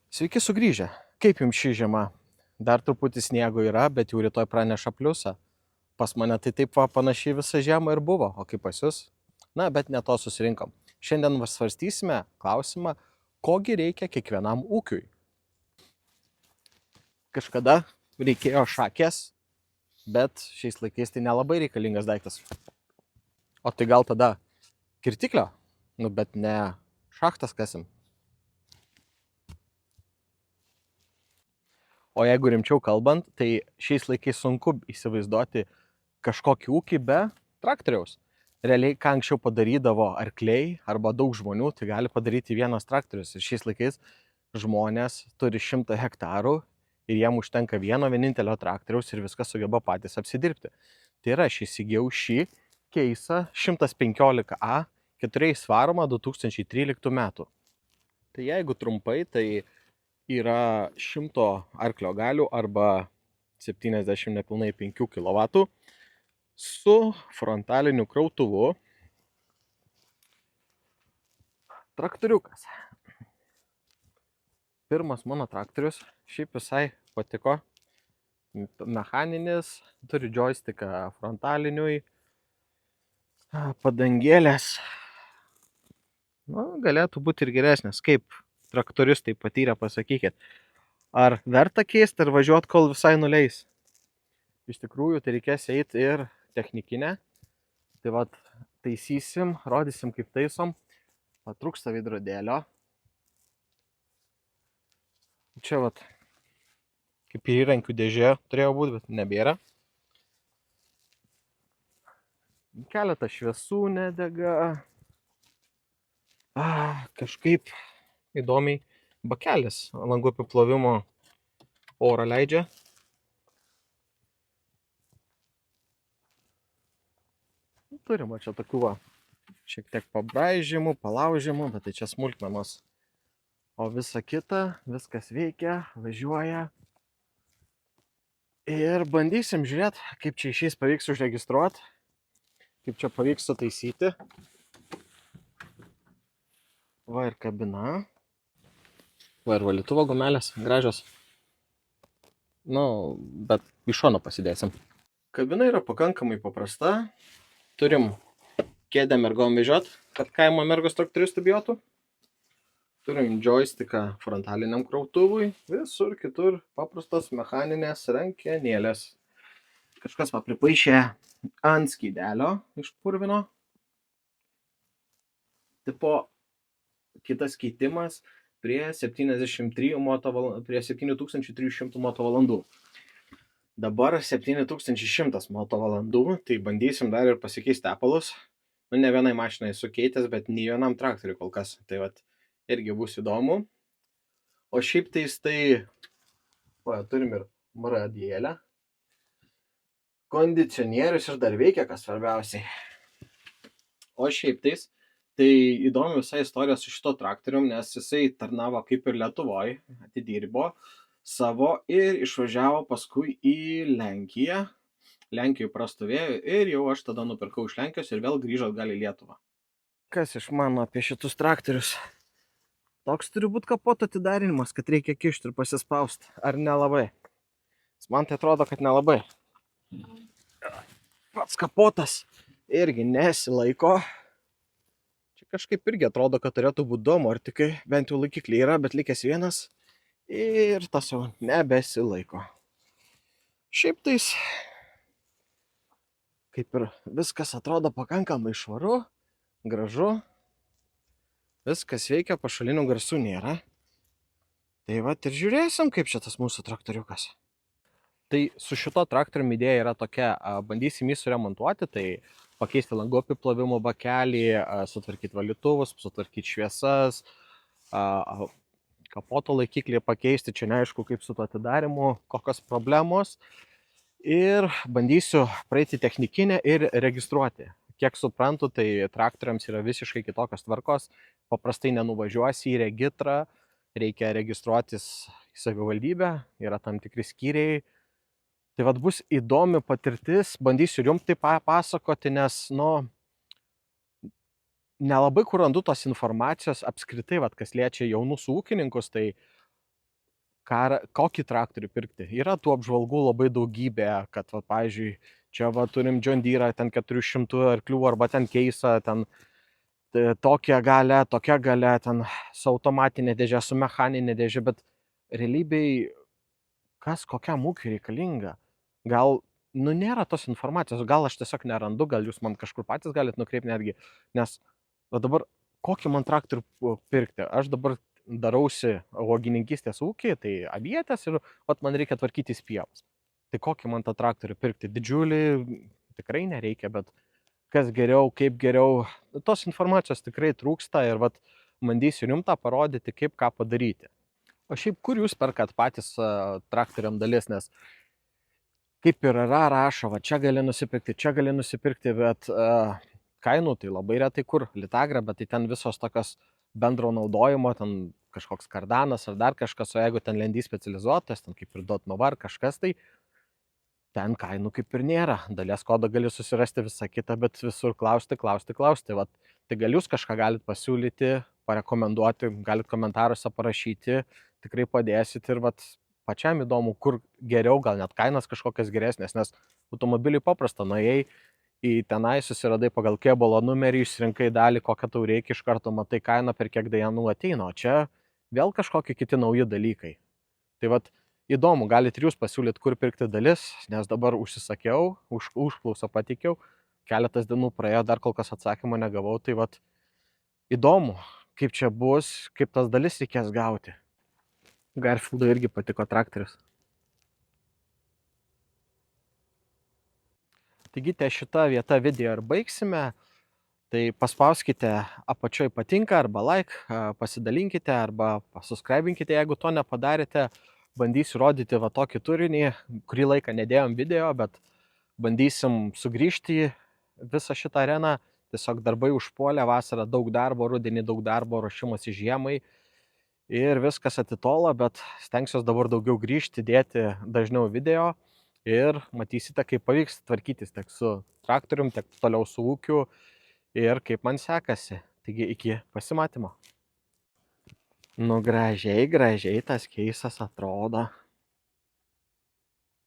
Sveiki sugrįžę. Kaip jums ši žiema? Dar truputį sniego yra, bet jau rytoj praneša pliusą. Pas mane tai taip panašiai visą žiemą ir buvo, o kaip pas jūs? Na, bet ne to susirinkom. Šiandien svarstysime klausimą, kogi reikia kiekvienam ūkiui. Kažkada reikėjo šakės, bet šiais laikais tai nelabai reikalingas daiktas. O tai gal tada kirtiklio? Nu, bet ne šachtas kasim. O jeigu rimčiau kalbant, tai šiais laikais sunku įsivaizduoti kažkokį ūkį be traktoriaus. Realiai, ką anksčiau padarydavo arkliai arba daug žmonių, tai gali padaryti vienas traktorius. Ir šiais laikais žmonės turi 100 hektarų ir jiem užtenka vieno vienintelio traktoriaus ir viską sugeba patys apsidirbti. Tai yra, aš įsigijau šį keisą 115A 4 varomą 2013 metų. Tai jeigu trumpai, tai yra 100 arklio galių arba 70 nepilnai 5 kW su frontaliniu krautuvu. Traktoriukas. Pirmas mano traktorius, šiaip visai patiko. Mechaninis, turi joystiką frontaliniui, padangėlės. Galėtų būti ir geresnės. Kaip traktoristai patyrę, pasakykit, ar verta keisti, ar važiuot, kol visai nuleis? Iš tikrųjų, tai reikės eiti ir technikinę. Tai vat, taisysim, rodysim, kaip taisom. Patrūksta veidrodėlio. Čia vat, kaip ir įrankių dėžė turėjo būti, bet nebėra. Keletą šviesų nedega. Kažkaip įdomiai bakelis langų apiplovimo orą leidžia. Turim čia tokių šiek tiek pabraižymų, palaužimų, bet tai čia smulkmenos. O visa kita, viskas veikia, važiuoja. Ir bandysim žiūrėti, kaip čia išeis pavyks užregistruoti, kaip čia pavyks sutaisyti. Va ir kabina. Va ir valytuvo gumelės, gražios. Bet iš šono pasidėsim. Kabina yra pakankamai paprasta. Turim kėdę mergom vežiot, kad kaimo mergos traktoristų bijotų. Turim joystiką frontaliniam krautuvui. Visur kitur paprastos mechaninės rankenėlės. Kažkas pripaišė ant skydelio iš purvino. Tipo kitas keitimas prie 7300 motovalandų. Dabar 7100 motovalandų, tai bandysim dar ir pasikeisti tepalus. Ne vienai mašinai esu keitęs, bet nei vienam traktoriui kol kas. Tai vat, irgi bus įdomu. O šiaip tais turim ir radijėlę. Kondicionierius ir dar veikia, kas svarbiausiai. O šiaip tais, tai įdomi visa istorija su šito traktorium, nes jisai tarnavo kaip ir Lietuvoj, atidirbo savo ir išvažiavo paskui į Lenkiją. Lenkijoje prastovėjo ir jau aš tada nupirkau iš Lenkijos ir vėl grįžo atgal į Lietuvą. Kas išmano apie šitus traktorius? Toks turi būti kapoto atidarinimas, kad reikia kišti ir pasispausti. Ar nelabai? Man tai atrodo, kad nelabai. Pats kapotas irgi nesilaiko. Čia kažkaip irgi atrodo, kad turėtų būti du mortikai. Bent jau laikikliai yra, bet likęs vienas. Ir tas jau nebesilaiko. Šiaip tais, kaip ir viskas atrodo pakankamai švaru, gražu. Viskas veikia, pašalinių garsų nėra. Tai vat ir žiūrėsim, kaip čia tas mūsų traktoriukas. Tai su šito traktorium idėja yra tokia, bandysim jį suremontuoti, tai pakeisti langų apiplovimo bakelį, sutvarkyti valytuvus, sutvarkyti šviesas, kapoto laikiklį pakeisti, čia neaišku kaip su to atidarimu, kokios problemos. Ir bandysiu praeiti technikinę ir registruoti. Kiek suprantu, tai traktoriams yra visiškai kitokios tvarkos. Paprastai nenuvažiuosi į regitrą, reikia registruotis į savivaldybę, yra tam tikri skyriai. Tai vat bus įdomi patirtis, bandysiu jums tai papasakoti, nes, nelabai kur randu tos informacijos apskritai, kas liečia jaunus ūkininkus, tai kokį traktorių pirkti. Yra tų apžvalgų labai daugybė, kad, va, pavyzdžiui, čia va, turim John Deere, ten 400 arklių, arba ten keisą, ten tokia galia, ten su automatinė dėžė, su mechaninė dėžė, bet realybėj, kas kokiam ūkiui reikalinga? Gal, nėra tos informacijos, gal aš tiesiog nerandu, gal jūs man kažkur patys galit nukreipti netgi, nes dabar kokį man traktorių pirkti? Aš dabar darausi uogininkystės ūkį, tai avietės ir man reikia tvarkytis pievas. Tai kokį man tą traktorių pirkti? Didžiulį tikrai nereikia, bet kas geriau, kaip geriau, tos informacijos tikrai trūksta ir bandysiu jums tą parodyti, kaip ką padaryti. O šiaip, kur jūs perkat patys traktoriam dalis, nes kaip ir yra rašo, va čia gali nusipirkti, bet kainų tai labai retai kur, Litagra, bet tai ten visos tokios bendro naudojimo, ten kažkoks kardanas ar dar kažkas, o jeigu ten lendi specializuotas, ten kaip ir Dotnova ar kažkas, tai ten kainų kaip ir nėra. Dalies kodą gali susirasti visą kitą, bet visur klausti. Vat, tai gal jūs kažką galit pasiūlyti, parekomenduoti, galit komentaruose parašyti, tikrai padėsit ir pačiam įdomu, kur geriau, gal net kainas kažkokias geresnės, nes automobiliui paprasta, nuėjai į tenai, susiradai pagal kėbulo numerį, išsirinkai dalį, kokią tau reikia, iš karto matai kainą, per kiek dienų ateina, o čia vėl kažkokie kiti nauji dalykai. Tai įdomu, galite ir jūs pasiūlyti, kur pirkti dalis, nes dabar užsisakiau, užklausą pateikiau, keletas dienų praėjo, dar kol kas atsakymą negavau, tai įdomu, kaip čia bus, kaip tas dalis reikės gauti. Garfieldui irgi patiko traktorius. Taigi, šitą vietą video ir baigsime. Tai paspauskite apačioj patinka arba like, pasidalinkite arba subscribinkite, jeigu to nepadarėte. Bandysiu rodyti tokį turinį, kurį laiką nedėjom video, bet bandysim sugrįžti į visą šitą areną. Tiesiog darbai užpuolė, vasarą daug darbo, rudenį daug darbo, ruošimas į žiemai. Ir viskas atitola, bet stengsiuos dabar daugiau grįžti, dėti dažniau video ir matysite, kaip pavyks tvarkytis tiek su traktorium, tiek toliau su ūkiu ir kaip man sekasi. Taigi iki pasimatymo. Nu, gražiai tas keisas atrodo.